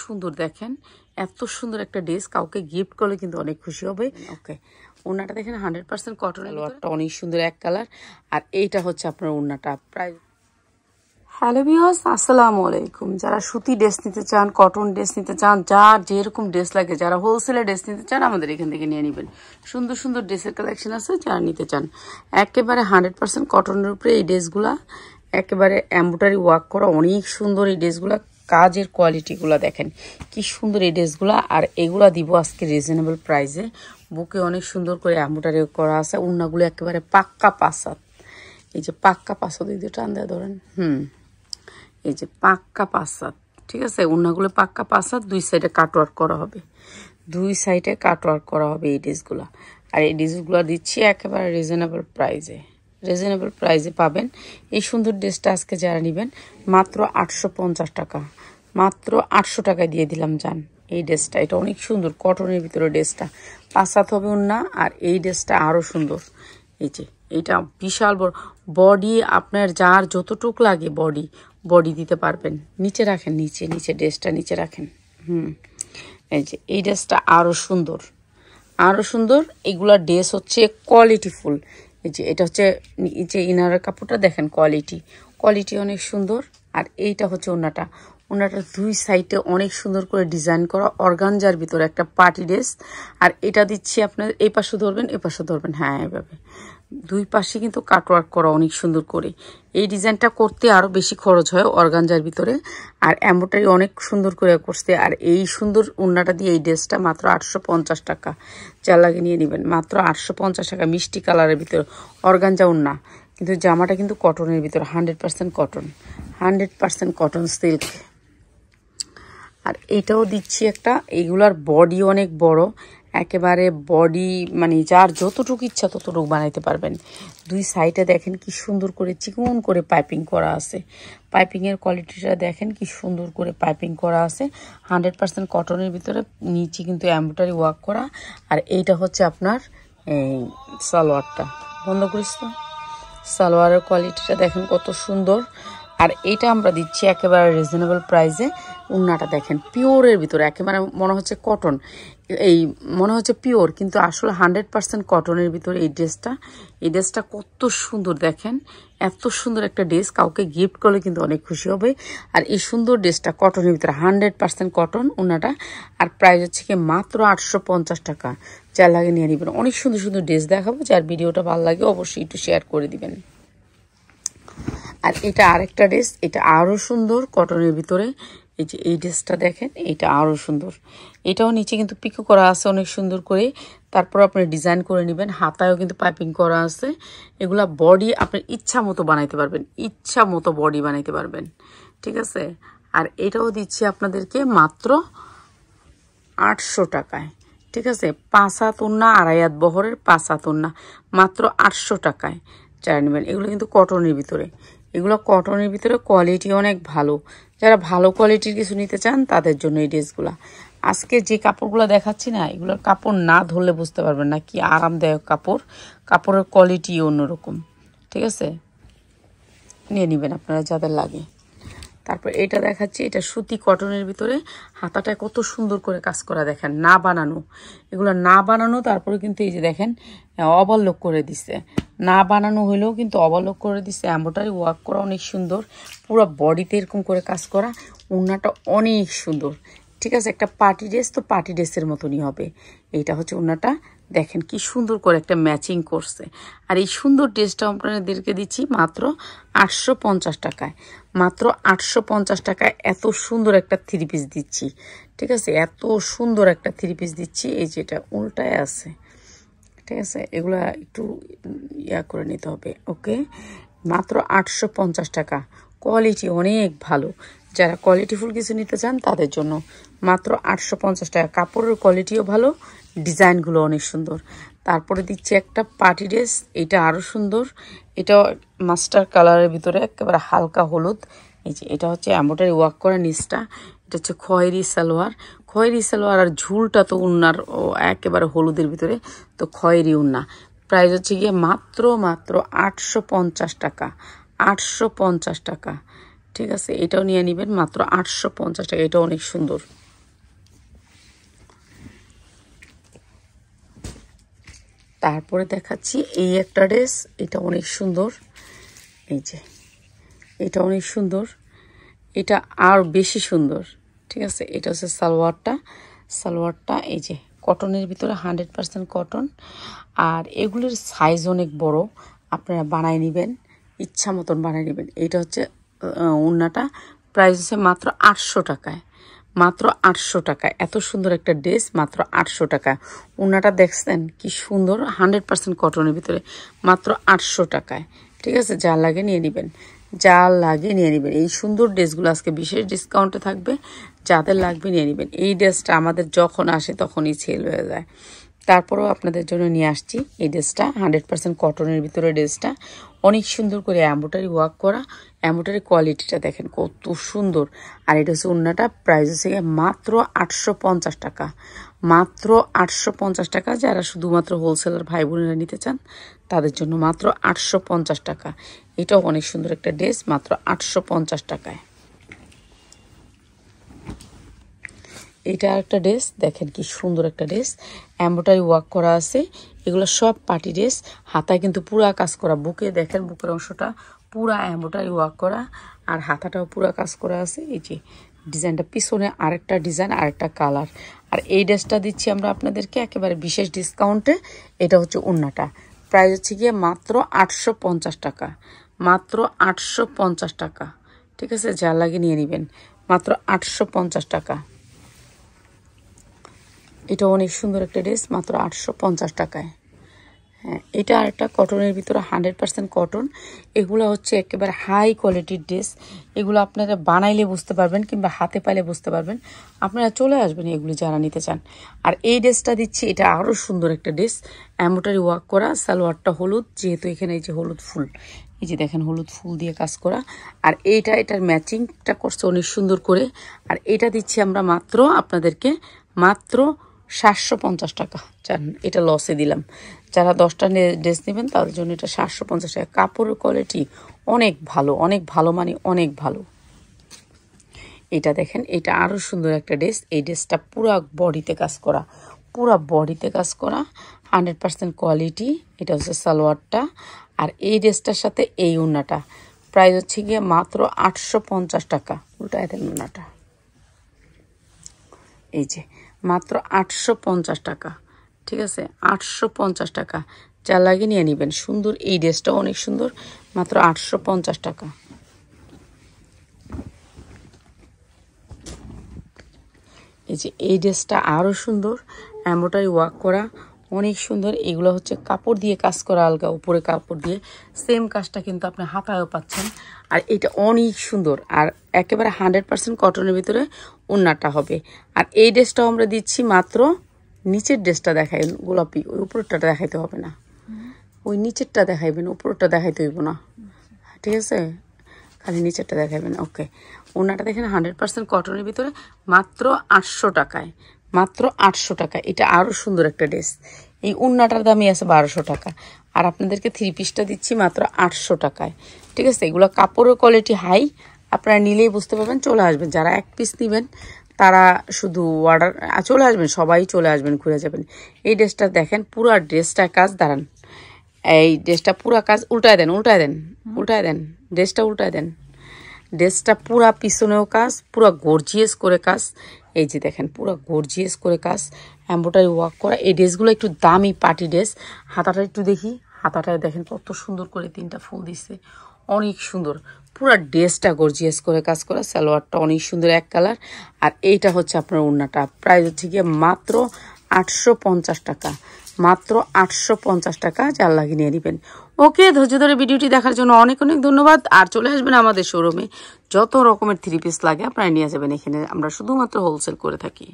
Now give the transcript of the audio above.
সুন্দর দেখেন, এত সুন্দর একটা ড্রেস কাউকে গিফট করলে কিন্তু অনেক খুশি হবে। ওকে, ওড়নাটা দেখেন 100% কটনের, একটা অনেক সুন্দর এক কালার। আর এইটা হচ্ছে আপনার ওড়নাটা। প্রায় হ্যালো ভিউয়ার্স, আসসালামু আলাইকুম। যারা সুতি ড্রেস নিতে চান, কটন ড্রেস নিতে চান, যার যেরকম ড্রেস লাগে, যারা হোলসেলে ড্রেস নিতে চান আমাদের এখান থেকে নিয়ে নেবেন। সুন্দর সুন্দর ড্রেসের কালেকশন আছে যারা নিতে চান। একেবারে 100% কটনের উপরে এই ড্রেসগুলা, একেবারে এমব্রয়ডারি ওয়ার্ক করা, অনেক সুন্দর এই ড্রেসগুলা। কাজের কোয়ালিটিগুলো দেখেন কি সুন্দর এই ড্রেসগুলা। আর এগুলা দিব আজকে রিজনেবল প্রাইসে। বুকে অনেক সুন্দর করে এমব্রয়ডারি করা আছে। উন্নাগুলো একেবারে পাক্কা পাসাত, এই যে পাক্কা পাসাত, এই দুটো টান দেওয়া ধরেন, এই যে পাক্কা পাসাত, ঠিক আছে। উন্নাগুলো পাক্কা পাসাত, দুই সাইডে কাটওয়ার্ক করা হবে, দুই সাইডে কাটওয়ার্ক করা হবে এই ড্রেসগুলো। আর এই ড্রেসগুলো দিচ্ছি একেবারে রিজনেবল প্রাইসে, রিজনেবল প্রাইসে পাবেন। এই সুন্দর ড্রেসটা আজকে যারা নেবেন মাত্র 850 টাকা, মাত্র 800 টাকায় দিয়ে দিলাম যান এই ড্রেসটা। এটা অনেক সুন্দর কটনের ভিতরে ড্রেসটা, পাসাত হবে উন্না। আর এই ড্রেসটা আরও সুন্দর, এই যে এইটা বিশাল বড় বডি, আপনার যার যতটুক লাগে বডি দিতে পারবেন। নিচে রাখেন, নিচে নিচে ড্রেসটা নিচে রাখেন। এই যে এই ড্রেসটা আরও সুন্দর, আরও সুন্দর। এগুলা ড্রেস হচ্ছে কোয়ালিটিফুল। এই যে এটা হচ্ছে এই যে ইনারের কাপড়টা দেখেন, কোয়ালিটি অনেক সুন্দর। আর এইটা হচ্ছে ওড়নাটা, ওড়নাটার দুই সাইডে অনেক সুন্দর করে ডিজাইন করা অর্গানজার ভিতরে একটা পার্টি ড্রেস। আর এটা দিচ্ছি আপনার এই পাশে ধরবেন, এই পাশে ধরবেন, হ্যাঁ এভাবে দুই পাশে কিন্তু কাটওয়ার্ক করা অনেক সুন্দর করে। এই ডিজাইনটা করতে আরও বেশি খরচ হয় অর্গানজার ভিতরে, আর এমব্রয়ডারি অনেক সুন্দর করে করতে। আর এই সুন্দর ওড়নাটা দিয়ে এই ড্রেসটা মাত্র 850 টাকা, যা লাগে নিয়ে নেবেন, মাত্র 850 টাকা। মিষ্টি কালারের ভিতরে অর্গানজা ওড়না, কিন্তু জামাটা কিন্তু কটনের ভিতরে, 100% কটন, 100% কটন সিল্ক। আর এটাও দিচ্ছি একটা, এইগুলার বডি অনেক বড়, একেবারে বডি মানে যার যতটুকু ইচ্ছা ততটুকু বানাইতে পারবেন। দুই সাইডে দেখেন কি সুন্দর করে চিকন করে পাইপিং করা আছে। পাইপিংয়ের কোয়ালিটিটা দেখেন কি সুন্দর করে পাইপিং করা আছে, 100% কটনের ভিতরে, নিচে কিন্তু এমব্রয়ডারি ওয়ার্ক করা। আর এইটা হচ্ছে আপনার সালোয়ারটা, বন্ধ করিস তো, সালোয়ারের কোয়ালিটিটা দেখেন কত সুন্দর। আর এইটা আমরা দিচ্ছি একেবারে রিজনেবল প্রাইসে। উন্নাটা দেখেন পিওরের ভিতরে, একেবারে মনে হচ্ছে কটন, এই মনে হচ্ছে পিওর, কিন্তু আসলে 100% কটনের ভিতরে এই ড্রেসটা কত সুন্দর দেখেন। এত সুন্দর একটা ড্রেস কাউকে গিফট করলে কিন্তু অনেক খুশি হবে। আর এই সুন্দর ড্রেসটা কটনের ভিতরে, 100% কটন উন্নাটা। আর প্রাইস হচ্ছে কি মাত্র 850 টাকা, যার লাগে নিয়ে নেবেন। অনেক সুন্দর সুন্দর ড্রেস দেখাবো, যার ভিডিওটা ভালো লাগে অবশ্যই একটু শেয়ার করে দিবেন। আর এটা আরেকটা ড্রেস, এটা আরও সুন্দর কটনের ভিতরে। এই যে এই ড্রেসটা দেখেন, এটা আরও সুন্দর। এটাও নিচে কিন্তু পিকো করা আছে অনেক সুন্দর করে, তারপর আপনি ডিজাইন করে নেবেন। হাতায়ও কিন্তু পাইপিং করা আছে। এগুলা বডি আপনার ইচ্ছা মতো বানাইতে পারবেন, ইচ্ছা মতো বডি বানাইতে পারবেন, ঠিক আছে। আর এটাও দিচ্ছি আপনাদেরকে মাত্র 800 টাকায়, ঠিক আছে। 5 হাত ওড়না, 2.5 হাত বহরের 5 হাত ওড়না, মাত্র 800 টাকায় যারা নেবেন। এগুলো কিন্তু কটনের ভিতরে, এগুলো কটনের ভিতরে কোয়ালিটি অনেক ভালো। যারা ভালো কোয়ালিটির কিছু নিতে চান তাদের জন্য এই ড্রেসগুলা। আজকে যে কাপড়গুলো দেখাচ্ছি না, এগুলোর কাপড় না ধরলে বুঝতে পারবেন না কি আরামদায়ক কাপড়, কাপড়ের কোয়ালিটি অন্যরকম, ঠিক আছে। নিয়ে নেবেন আপনারা যাদের লাগে। তারপর এটা দেখাচ্ছি, এটা সুতি কটনের ভিতরে, হাতাটা কত সুন্দর করে কাজ করা দেখেন, না বানানো, এগুলো না বানানো। তারপরে কিন্তু এই যে দেখেন ওভারলক করে দিছে, না বানানো হইলেও কিন্তু ওভারলক করে দিছে। এমব্রয়ডারি ওয়ার্ক করা অনেক সুন্দর, পুরো বডিতে এরকম করে কাজ করা। ওড়নাটা অনেক সুন্দর, ঠিক আছে। একটা পার্টি ড্রেস তো পার্টি ড্রেসের মতনই হবে। এইটা হচ্ছে ওড়নাটা, দেখেন কি সুন্দর করে একটা ম্যাচিং করছে। আর এই সুন্দর ড্রেসটা আপনাদেরকে দিচ্ছি মাত্র 850 টাকায়, মাত্র 850 টাকায় এত সুন্দর একটা 3 পিস দিচ্ছি, ঠিক আছে। এত সুন্দর একটা 3 পিস দিচ্ছি। এই যেটা উল্টায় আছে, ঠিক আছে, এগুলা একটু করে নিতে হবে। ওকে, মাত্র 850 টাকা, কোয়ালিটি অনেক ভালো। যারা কোয়ালিটিফুল কিছু নিতে চান তাদের জন্য মাত্র 850 টাকা। কাপড়ের কোয়ালিটিও ভালো, ডিজাইনগুলো অনেক সুন্দর। তারপরে দিচ্ছি একটা পার্টি ড্রেস, এটা আরও সুন্দর। এটাও মাস্টার কালারের ভিতরে একেবারে হালকা হলুদ। এই যে এটা হচ্ছে এমব্রয়ডারি ওয়ার্ক করা নিচটা, এটা হচ্ছে খয়েরি সালোয়ার। আর ঝুলটা তো উন্নার একেবারে হলুদের ভিতরে, তো খয়েরি উন্না। প্রাইস হচ্ছে গিয়ে মাত্র 850 টাকা, 850 টাকা, ঠিক আছে, এটাও নিয়ে নেবেন মাত্র 850 টাকা। এটা অনেক সুন্দর। তারপরে দেখাচ্ছি এই একটা ড্রেস, এটা অনেক সুন্দর। এই যে এটা অনেক সুন্দর, এটা আর বেশি সুন্দর। ঠিক আছে, এটা হচ্ছে সালোয়ারটা এই যে কটনের ভিতরে 100% কটন। আর এগুলোর সাইজ অনেক বড়, আপনারা বানায় নেবেন, ইচ্ছা মতন বানায় নেবেন। এটা হচ্ছে ওড়নাটা, প্রাইস হচ্ছে মাত্র 800 টাকায়, মাত্র 800 টাকায়। এত সুন্দর একটা ড্রেস মাত্র 800 টাকা। ওড়নাটা দেখছেন কি সুন্দর, 100% কটনের ভিতরে, মাত্র 800 টাকায়। ঠিক আছে, যা লাগে নিয়ে নেবেন, যা লাগে নিয়ে নেবেন। এই সুন্দর ড্রেসগুলো আজকে বিশেষ ডিসকাউন্টে থাকবে, যাদের লাগবে নিয়ে নেবেন। এই ড্রেসটা আমাদের যখন আসে তখনই সেল হয়ে যায়। তারপরেও আপনাদের জন্য নিয়ে আসছি এই ড্রেসটা, 100% কটনের ভিতরে ড্রেসটা অনেক সুন্দর করে এমব্রয়ডারি ওয়ার্ক করা। এমব্রয়ডারি কোয়ালিটিটা দেখেন কত সুন্দর। আর এটা হচ্ছে ওড়নাটা, প্রাইস হচ্ছে মাত্র 850 টাকা, মাত্র 850 টাকা। যারা শুধুমাত্র হোলসেলার ভাই বোনেরা নিতে চান তাদের জন্য মাত্র 850 টাকা। এটাও অনেক সুন্দর একটা ড্রেস, মাত্র 850 টাকায়। এটা একটা ড্রেস, দেখেন কি সুন্দর একটা ড্রেস, এমব্রয়ডারি ওয়ার্ক করা আছে। এগুলো সব পার্টি ড্রেস, হাতায় কিন্তু পুরা কাজ করা। বুকে দেখেন, বুকের অংশটা পুরা এমব্রয়ডারি ওয়ার্ক করা, আর হাতাটাও পুরা কাজ করা আছে। এই যে ডিজাইনটা, পিছনে আরেকটা ডিজাইন, আরেকটা কালার। আর এই ড্রেসটা দিচ্ছি আমরা আপনাদেরকে একেবারে বিশেষ ডিসকাউন্টে। এটা হচ্ছে ওড়নাটা, প্রাইস হচ্ছে গিয়ে মাত্র 850 টাকা, মাত্র 850 টাকা। ঠিক আছে, যা লাগে নিয়ে নেবেন, মাত্র 850 টাকা। এটা অনেক সুন্দর একটা ড্রেস, মাত্র 850 টাকায়। হ্যাঁ, এটা আরেকটা কটনের ভিতরে, 100% কটন। এগুলো হচ্ছে একেবারে হাই কোয়ালিটির ড্রেস। এগুলো আপনারা বানাইলে বুঝতে পারবেন, কিংবা হাতে পাইলে বুঝতে পারবেন। আপনারা চলে আসবেন এগুলি যারা নিতে চান। আর এই ড্রেসটা দিচ্ছি, এটা আরও সুন্দর একটা ড্রেস, এমব্রয়ডারি ওয়ার্ক করা। সালোয়ারটা হলুদ, যেহেতু এখানে এই যে হলুদ ফুল, এই যে দেখেন হলুদ ফুল দিয়ে কাজ করা। আর এটার ম্যাচিংটা করছে অনেক সুন্দর করে। আর এটা দিচ্ছি আমরা মাত্র আপনাদেরকে মাত্র 750 টাকা। চান এটা লসে দিলাম, যারা 10টা ড্রেস নেবেন তাদের জন্য এটা 750 টাকা। কাপড়ের কোয়ালিটি অনেক ভালো, অনেক ভালো, মানে অনেক ভালো। এটা দেখেন, এটা আরও সুন্দর একটা ড্রেস। এই ড্রেসটা পুরা বডিতে কাজ করা, পুরা বডিতে কাজ করা, 100% কোয়ালিটি। এটা হচ্ছে সালোয়ারটা। আর এই ড্রেসটার সাথে এই ওড়নাটা প্রাইস হচ্ছে গিয়ে মাত্র 850 টাকা। উল্টায় দেন ওড়নাটা, এই যে মাত্র 850 টাকা। ঠিক আছে, 850 টাকা। যা লাগে নিয়ে নেবেন। সুন্দর এই ড্রেসটাও অনেক সুন্দর, মাত্র 850 টাকা। এই যে এই ড্রেসটা আরও সুন্দর, এমব্রয়ডারি ওয়ার্ক করা, অনেক সুন্দর। এগুলো হচ্ছে কাপড় দিয়ে কাজ করা, আলগা উপরে কাপড় দিয়ে। সেম কাজটা কিন্তু আপনি হাতায়ও পাচ্ছেন। আর এটা অনেক সুন্দর, আর একেবারে 100% কটনের ভিতরে ওড়নাটা হবে। আর এই ড্রেসটাও আমরা দিচ্ছি মাত্র, নিচের ড্রেসটা দেখাই গোলাপি, ওই উপরেরটা দেখাইতে হবে না, ওই নিচেরটা দেখাইবেন, উপরেরটা দেখাইতে হইব না। ঠিক আছে, খালি নিচেরটা দেখাবেন। ওকে, ওড়নাটা দেখেন 100% কটনের ভিতরে, মাত্র 800 টাকায়, মাত্র 800 টাকা। এটা আরও সুন্দর একটা ড্রেস। এই ওড়নাটার দামই আছে 1200 টাকা। আর আপনাদেরকে 3 পিসটা দিচ্ছি মাত্র 800 টাকায়। ঠিক আছে, এগুলো কাপড়ের কোয়ালিটি হাই, আপনারা নিলেই বুঝতে পারবেন। চলে আসবেন, যারা 1 পিস নেবেন তারা শুধু অর্ডার চলে আসবেন, সবাই চলে আসবেন, ঘুরে যাবেন। এই ড্রেসটা দেখেন, পুরা ড্রেসটা কাজ। দাঁড়ান, এই ড্রেসটা পুরা কাজ। উল্টায় দেন, উল্টায় দেন, উল্টায় দেন, ড্রেসটা উল্টায় দেন। ড্রেসটা পুরা পিছনেও কাজ, পুরা গর্জিয়াস করে কাজ। এই যে দেখেন, পুরা গর্জিয়াস করে কাজ, এমব্রয়ডারি ওয়ার্ক করা। এই ড্রেসগুলো একটু দামি পার্টি ড্রেস। হাতাটা একটু দেখি, হাতাটায় দেখেন কত সুন্দর করে 3টা ফুল দিচ্ছে, অনেক সুন্দর। পুরা ড্রেসটা গর্জিয়াস করে কাজ করা। সালোয়ারটা অনেক সুন্দর, এক কালার। আর এইটা হচ্ছে আপনার ওড়নাটা, প্রাইস হচ্ছে গিয়ে মাত্র 850 টাকা, মাত্র 850 টাকা। যার লাগে নিয়ে নেবেন। ওকে, ধৈর্য ধরে ভিডিওটি দেখার জন্য অনেক অনেক ধন্যবাদ। আর চলে আসবেন আমাদের শোরুমে, যত রকমের 3 পিস লাগে আপনারা নিয়ে যাবেন। এখানে আমরা শুধুমাত্র হোলসেল করে থাকি।